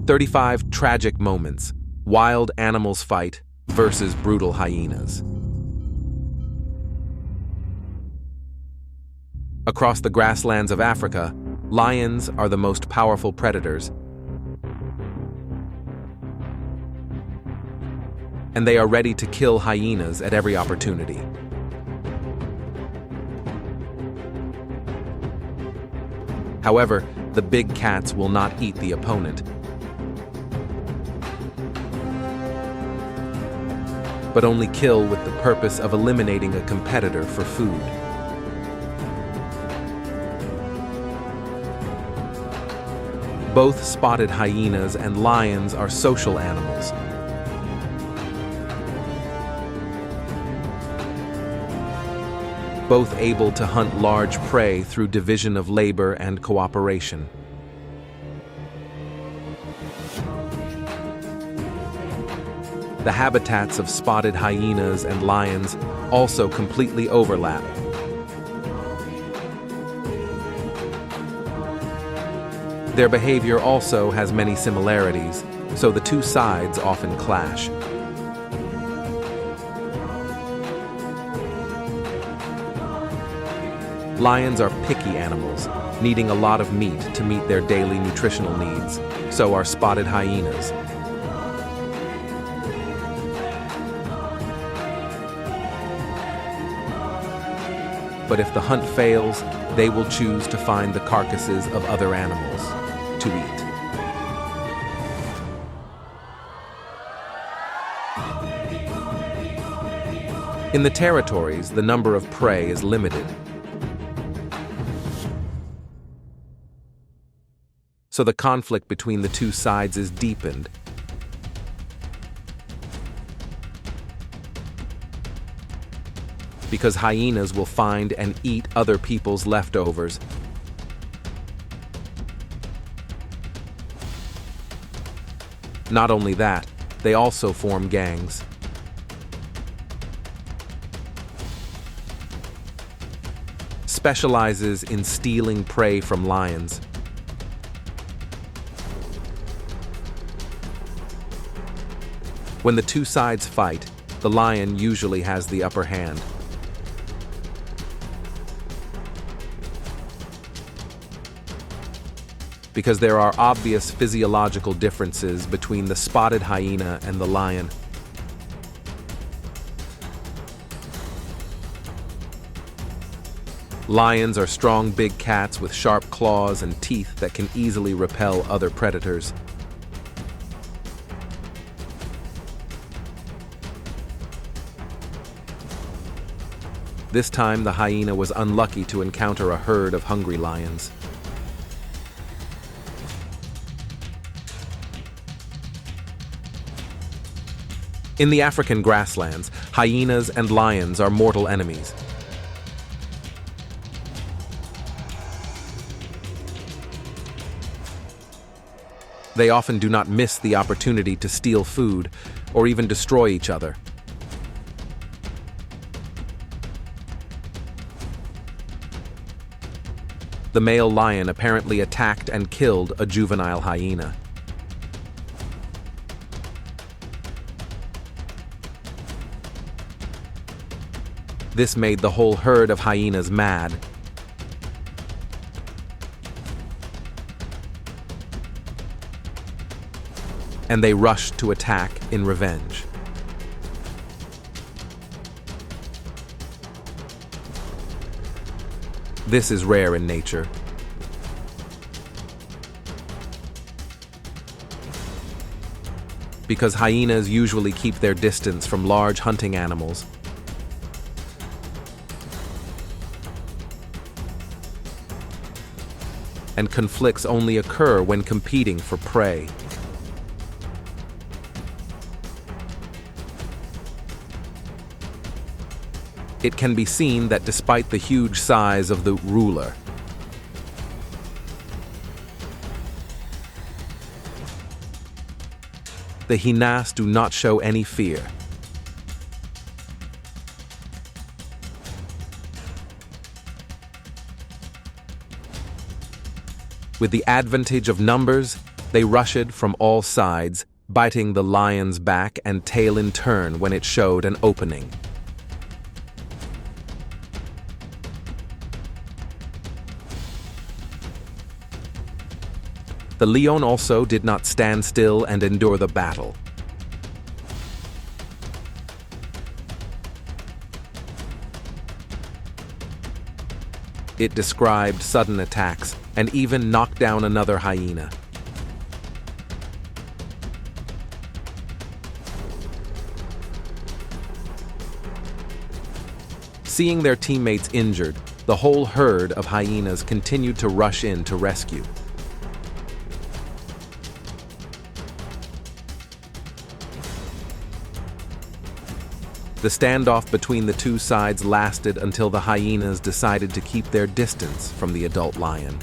35 tragic moments. Wild animals fight versus brutal hyenas. Across the grasslands of Africa, lions are the most powerful predators, and they are ready to kill hyenas at every opportunity. However, the big cats will not eat the opponent, but only kill with the purpose of eliminating a competitor for food. Both spotted hyenas and lions are social animals. Both able to hunt large prey through division of labor and cooperation. The habitats of spotted hyenas and lions also completely overlap. Their behavior also has many similarities, so the two sides often clash. Lions are picky animals, needing a lot of meat to meet their daily nutritional needs. So are spotted hyenas. But if the hunt fails, they will choose to find the carcasses of other animals to eat. In the territories, the number of prey is limited. So the conflict between the two sides is deepened. Because hyenas will find and eat other people's leftovers. Not only that, they also form gangs. Specializes in stealing prey from lions. When the two sides fight, the lion usually has the upper hand. Because there are obvious physiological differences between the spotted hyena and the lion. Lions are strong big cats with sharp claws and teeth that can easily repel other predators. This time, the hyena was unlucky to encounter a herd of hungry lions. In the African grasslands, hyenas and lions are mortal enemies. They often do not miss the opportunity to steal food or even destroy each other. The male lion apparently attacked and killed a juvenile hyena. This made the whole herd of hyenas mad. And they rushed to attack in revenge. This is rare in nature. Because hyenas usually keep their distance from large hunting animals. And conflicts only occur when competing for prey. It can be seen that despite the huge size of the ruler, the hyenas do not show any fear. With the advantage of numbers, They rushed from all sides, biting the lion's back and tail in turn when it showed an opening. The leon also did not stand still and endure the battle. It described sudden attacks and even knocked down another hyena. Seeing their teammates injured, the whole herd of hyenas continued to rush in to rescue. The standoff between the two sides lasted until the hyenas decided to keep their distance from the adult lion.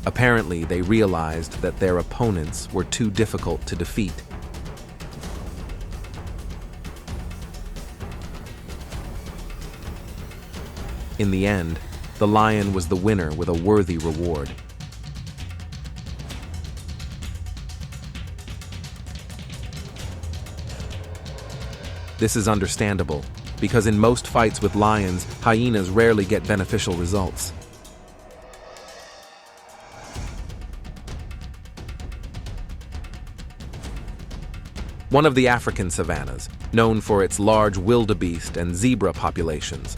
Apparently, they realized that their opponents were too difficult to defeat. In the end, the lion was the winner with a worthy reward. This is understandable, because in most fights with lions, hyenas rarely get beneficial results. One of the African savannas, known for its large wildebeest and zebra populations.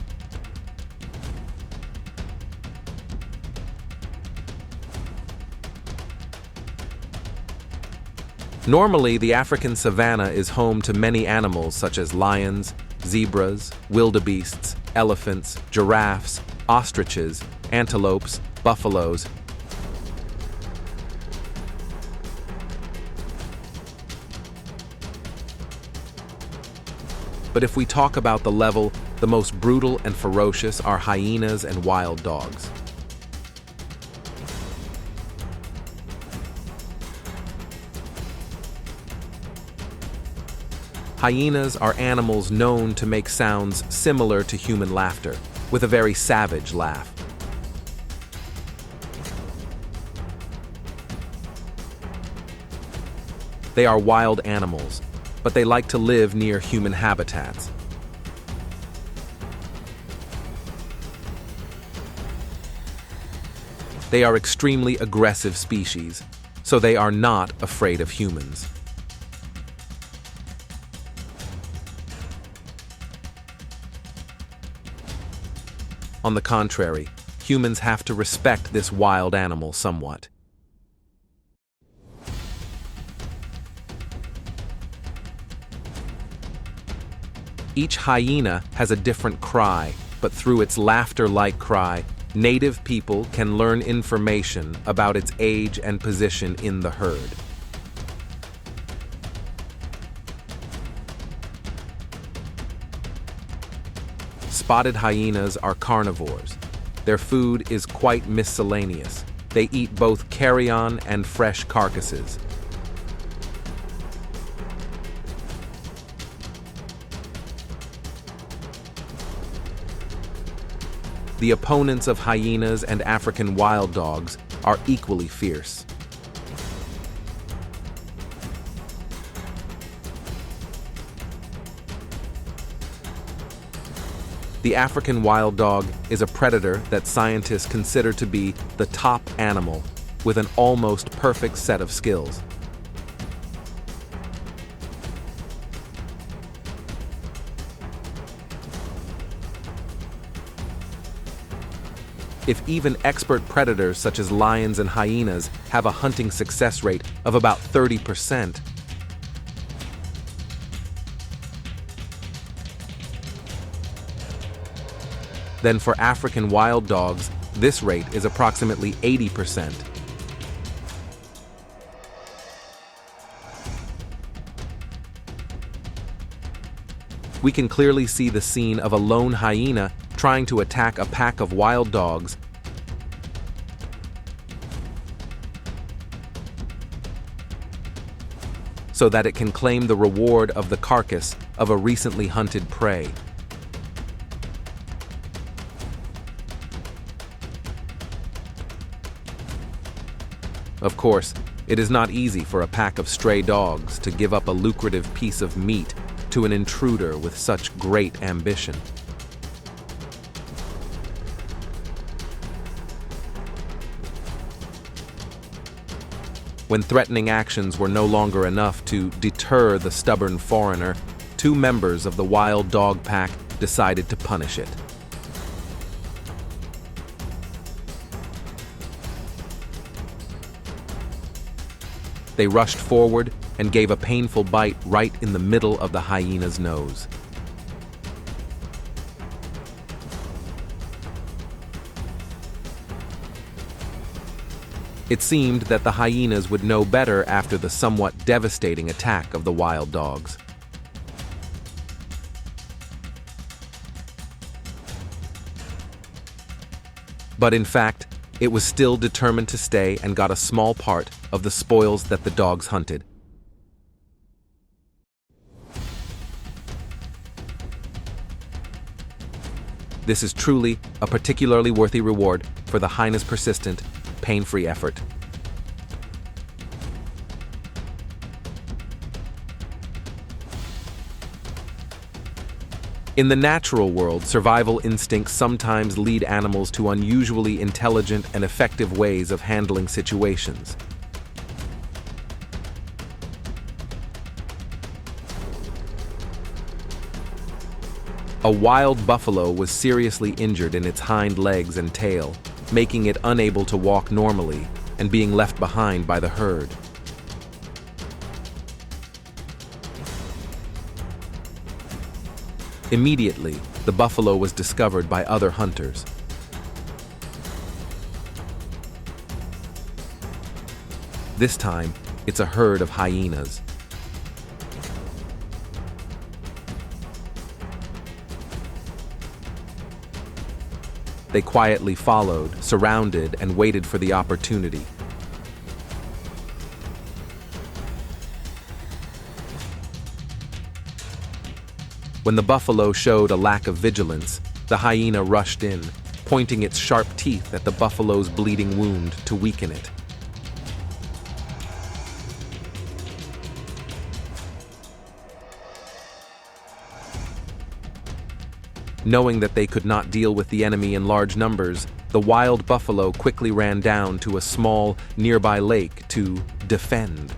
Normally, the African savanna is home to many animals such as lions, zebras, wildebeests, elephants, giraffes, ostriches, antelopes, buffaloes. But if we talk about the level, the most brutal and ferocious are hyenas and wild dogs. Hyenas are animals known to make sounds similar to human laughter, with a very savage laugh. They are wild animals, but they like to live near human habitats. They are extremely aggressive species, so they are not afraid of humans. On the contrary, humans have to respect this wild animal somewhat. Each hyena has a different cry, but through its laughter-like cry, native people can learn information about its age and position in the herd. Spotted hyenas are carnivores. Their food is quite miscellaneous. They eat both carrion and fresh carcasses. The opponents of hyenas and African wild dogs are equally fierce. The African wild dog is a predator that scientists consider to be the top animal with an almost perfect set of skills. If even expert predators such as lions and hyenas have a hunting success rate of about 30%, then for African wild dogs, this rate is approximately 80%. We can clearly see the scene of a lone hyena trying to attack a pack of wild dogs so that it can claim the reward of the carcass of a recently hunted prey. Of course, it is not easy for a pack of stray dogs to give up a lucrative piece of meat to an intruder with such great ambition. When threatening actions were no longer enough to deter the stubborn foreigner, two members of the wild dog pack decided to punish it. They rushed forward and gave a painful bite right in the middle of the hyena's nose. It seemed that the hyenas would know better after the somewhat devastating attack of the wild dogs. But in fact, it was still determined to stay and got a small part of the spoils that the dogs hunted. This is truly a particularly worthy reward for the hyena's persistent, pain-free effort. In the natural world, survival instincts sometimes lead animals to unusually intelligent and effective ways of handling situations. A wild buffalo was seriously injured in its hind legs and tail, making it unable to walk normally and being left behind by the herd. Immediately, the buffalo was discovered by other hunters. This time, it's a herd of hyenas. They quietly followed, surrounded, and waited for the opportunity. When the buffalo showed a lack of vigilance, the hyena rushed in, pointing its sharp teeth at the buffalo's bleeding wound to weaken it. Knowing that they could not deal with the enemy in large numbers, the wild buffalo quickly ran down to a small, nearby lake to defend.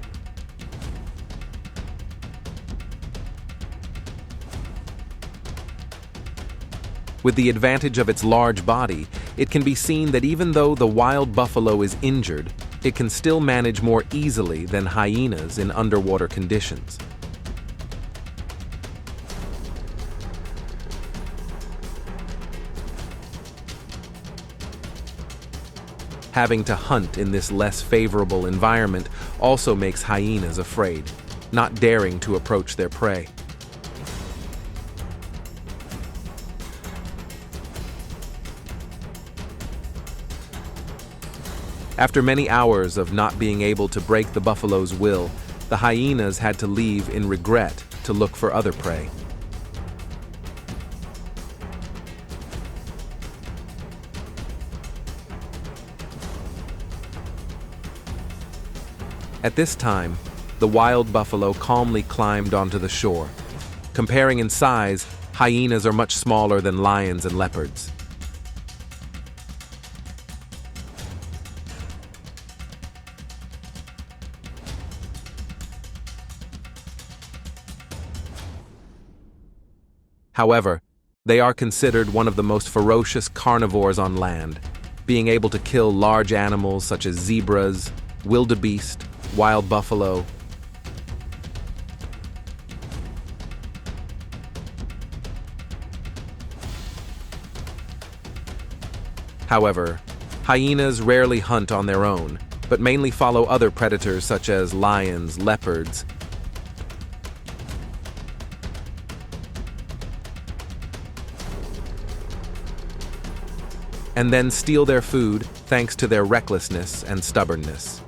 With the advantage of its large body, it can be seen that even though the wild buffalo is injured, it can still manage more easily than hyenas in underwater conditions. Having to hunt in this less favorable environment also makes hyenas afraid, not daring to approach their prey. After many hours of not being able to break the buffalo's will, the hyenas had to leave in regret to look for other prey. At this time, the wild buffalo calmly climbed onto the shore. Comparing in size, hyenas are much smaller than lions and leopards. However, they are considered one of the most ferocious carnivores on land, being able to kill large animals such as zebras, wildebeest, wild buffalo. However, hyenas rarely hunt on their own, but mainly follow other predators such as lions, leopards, and then steal their food thanks to their recklessness and stubbornness.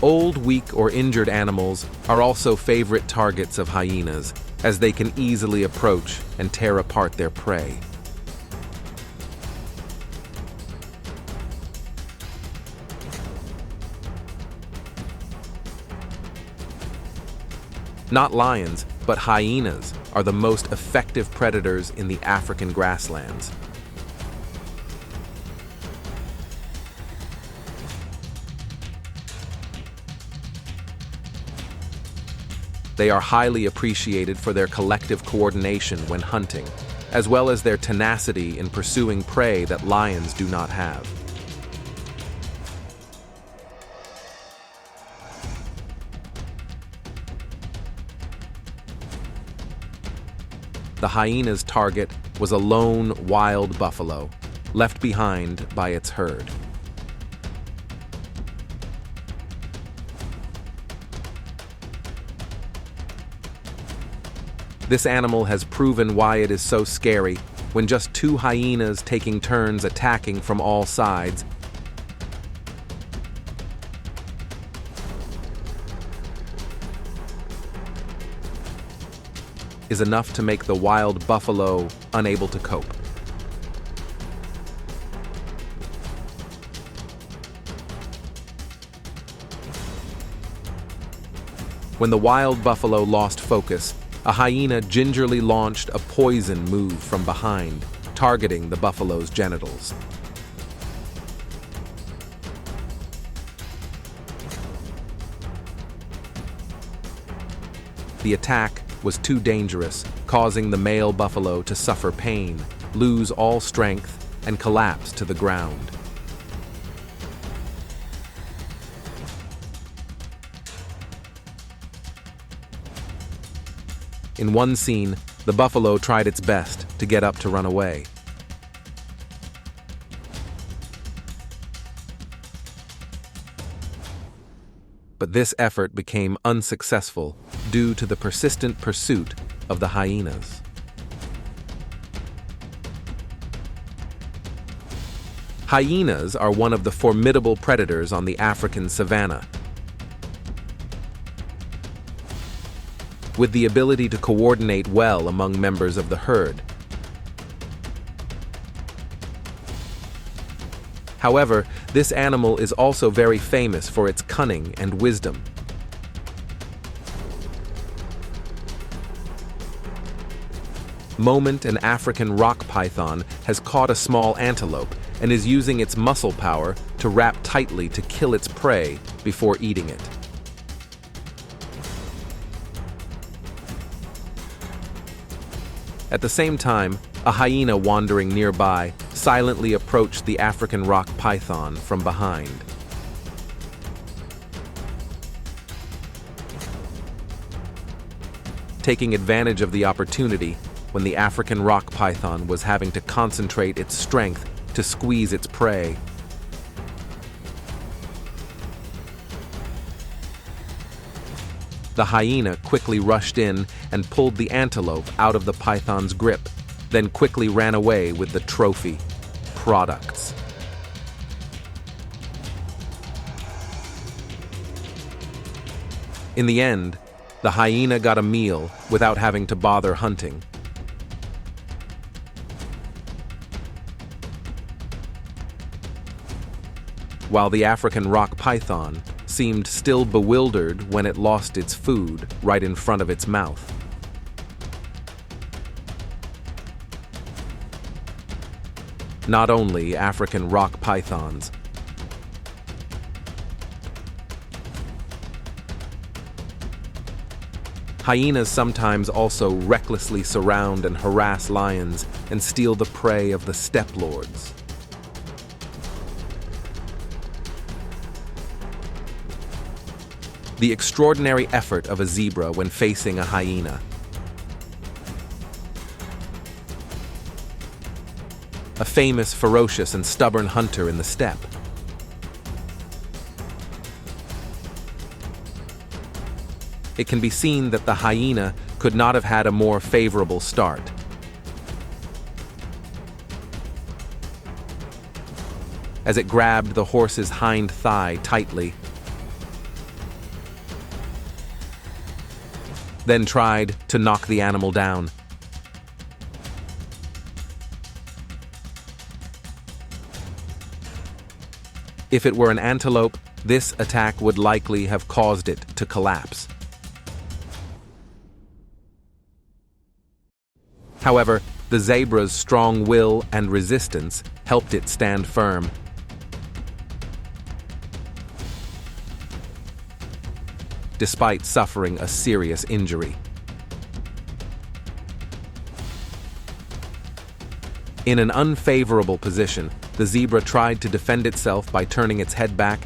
Old, weak, or injured animals are also favorite targets of hyenas, as they can easily approach and tear apart their prey. Not lions, but hyenas are the most effective predators in the African grasslands. They are highly appreciated for their collective coordination when hunting, as well as their tenacity in pursuing prey that lions do not have. The hyena's target was a lone wild buffalo, left behind by its herd. This animal has proven why it is so scary when just two hyenas taking turns attacking from all sides is enough to make the wild buffalo unable to cope. When the wild buffalo lost focus, a hyena gingerly launched a poison move from behind, targeting the buffalo's genitals. The attack was too dangerous, causing the male buffalo to suffer pain, lose all strength, and collapse to the ground. In one scene, the buffalo tried its best to get up to run away. But this effort became unsuccessful due to the persistent pursuit of the hyenas. Hyenas are one of the formidable predators on the African savanna. With the ability to coordinate well among members of the herd. However, this animal is also very famous for its cunning and wisdom. Moment, an African rock python, has caught a small antelope and is using its muscle power to wrap tightly to kill its prey before eating it. At the same time, a hyena wandering nearby silently approached the African rock python from behind. Taking advantage of the opportunity when the African rock python was having to concentrate its strength to squeeze its prey, the hyena quickly rushed in and pulled the antelope out of the python's grip, then quickly ran away with the trophy products. In the end, the hyena got a meal without having to bother hunting. While the African rock python seemed still bewildered when it lost its food right in front of its mouth. Not only African rock pythons, hyenas sometimes also recklessly surround and harass lions and steal the prey of the steppe lords. The extraordinary effort of a zebra when facing a hyena. A famous, ferocious, and stubborn hunter in the steppe. It can be seen that the hyena could not have had a more favorable start. As it grabbed the horse's hind thigh tightly, then tried to knock the animal down. If it were an antelope, this attack would likely have caused it to collapse. However, the zebra's strong will and resistance helped it stand firm. Despite suffering a serious injury. In an unfavorable position, the zebra tried to defend itself by turning its head back,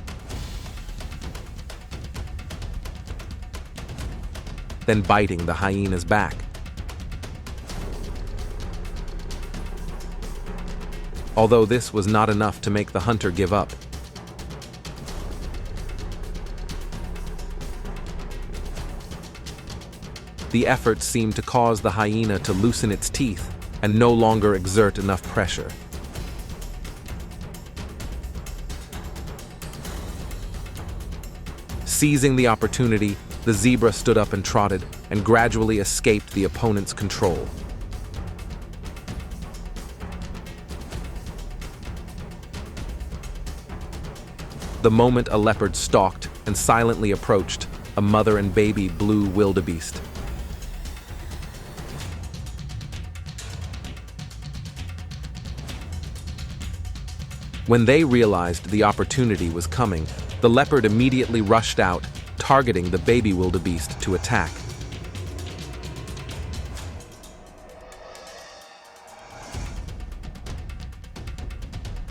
then biting the hyena's back. Although this was not enough to make the hunter give up. The effort seemed to cause the hyena to loosen its teeth and no longer exert enough pressure. Seizing the opportunity, the zebra stood up and trotted, and gradually escaped the opponent's control. The moment a leopard stalked and silently approached a mother and baby blue wildebeest. When they realized the opportunity was coming, the leopard immediately rushed out, targeting the baby wildebeest to attack.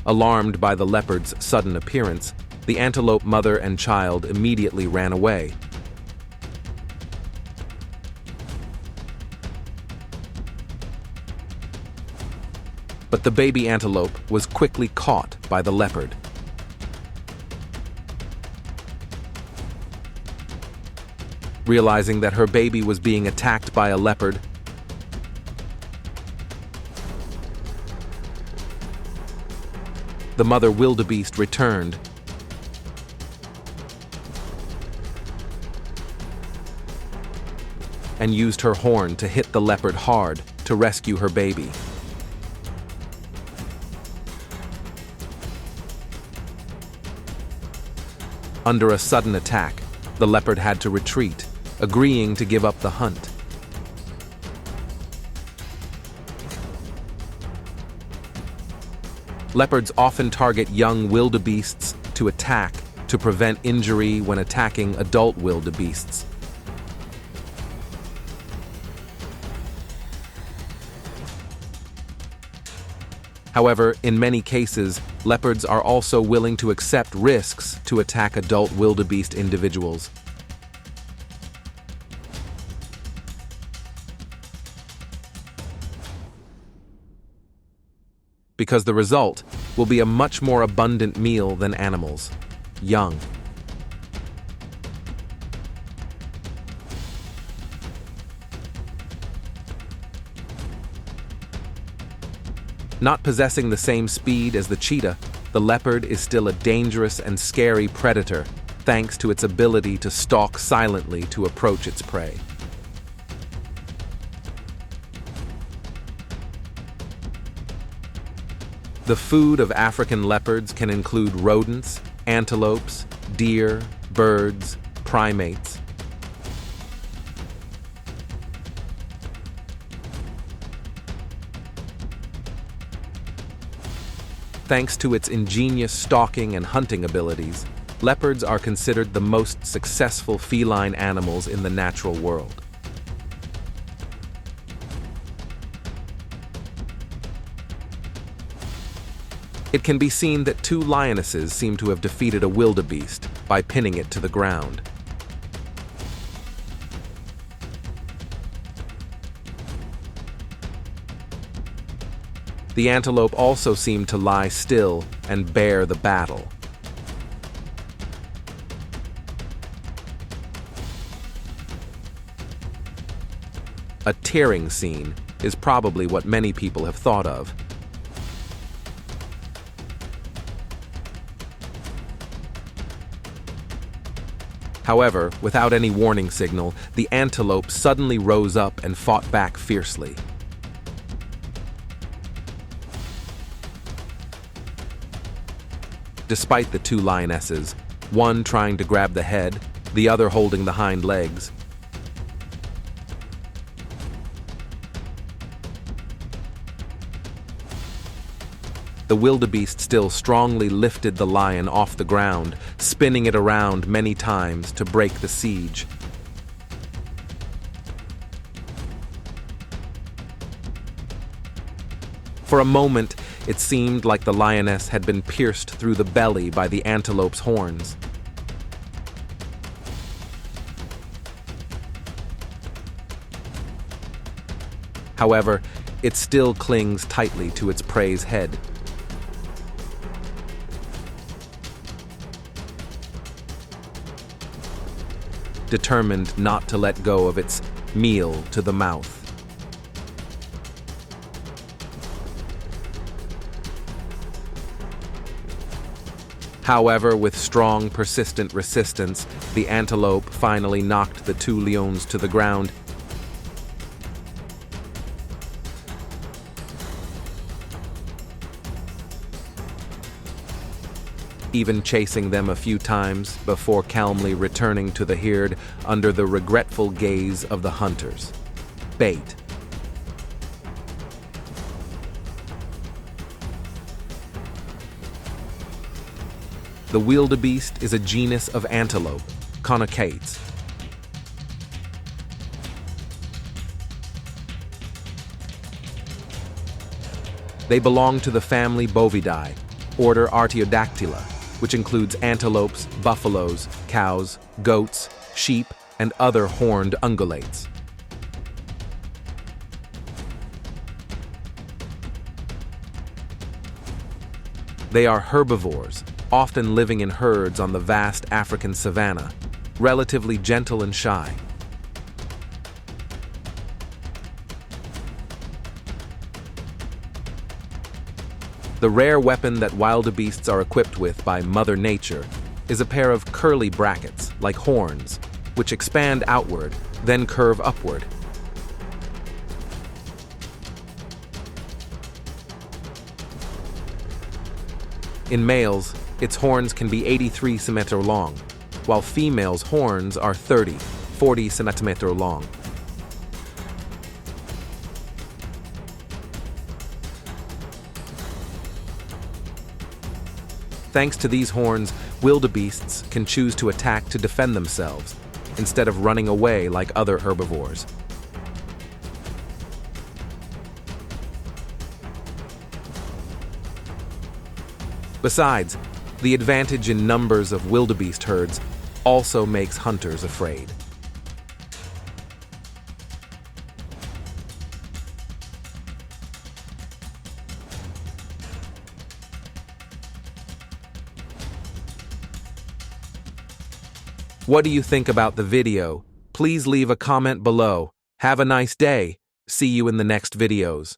Alarmed by the leopard's sudden appearance, the antelope mother and child immediately ran away. But the baby antelope was quickly caught by the leopard. Realizing that her baby was being attacked by a leopard, the mother wildebeest returned and used her horn to hit the leopard hard to rescue her baby. Under a sudden attack, the leopard had to retreat, agreeing to give up the hunt. Leopards often target young wildebeests to attack to prevent injury when attacking adult wildebeests. However, in many cases, leopards are also willing to accept risks to attack adult wildebeest individuals. Because the result will be a much more abundant meal than animals, young. Not possessing the same speed as the cheetah, the leopard is still a dangerous and scary predator, thanks to its ability to stalk silently to approach its prey. The food of African leopards can include rodents, antelopes, deer, birds, primates. Thanks to its ingenious stalking and hunting abilities, leopards are considered the most successful feline animals in the natural world. It can be seen that two lionesses seem to have defeated a wildebeest by pinning it to the ground. The antelope also seemed to lie still and bear the battle. A tearing scene is probably what many people have thought of. However, without any warning signal, the antelope suddenly rose up and fought back fiercely. Despite the two lionesses, one trying to grab the head, the other holding the hind legs, the wildebeest still strongly lifted the lion off the ground, spinning it around many times to break the siege. For a moment, it seemed like the lioness had been pierced through the belly by the antelope's horns. However, it still clings tightly to its prey's head. Determined not to let go of its meal to the mouth. However, with strong, persistent resistance, the antelope finally knocked the two lions to the ground, even chasing them a few times before calmly returning to the herd under the regretful gaze of the hunters. Bait. The wildebeest is a genus of antelope, conocades. They belong to the family Bovidae, order Artiodactyla, which includes antelopes, buffaloes, cows, goats, sheep, and other horned ungulates. They are herbivores, often living in herds on the vast African savanna, relatively gentle and shy. The rare weapon that wildebeests are equipped with by Mother Nature is a pair of curly brackets, like horns, which expand outward, then curve upward. In males, its horns can be 83 cm long, while females' horns are 40 cm long. Thanks to these horns, wildebeests can choose to attack to defend themselves, instead of running away like other herbivores. Besides, the advantage in numbers of wildebeest herds also makes hunters afraid. What do you think about the video? Please leave a comment below. Have a nice day. See you in the next videos.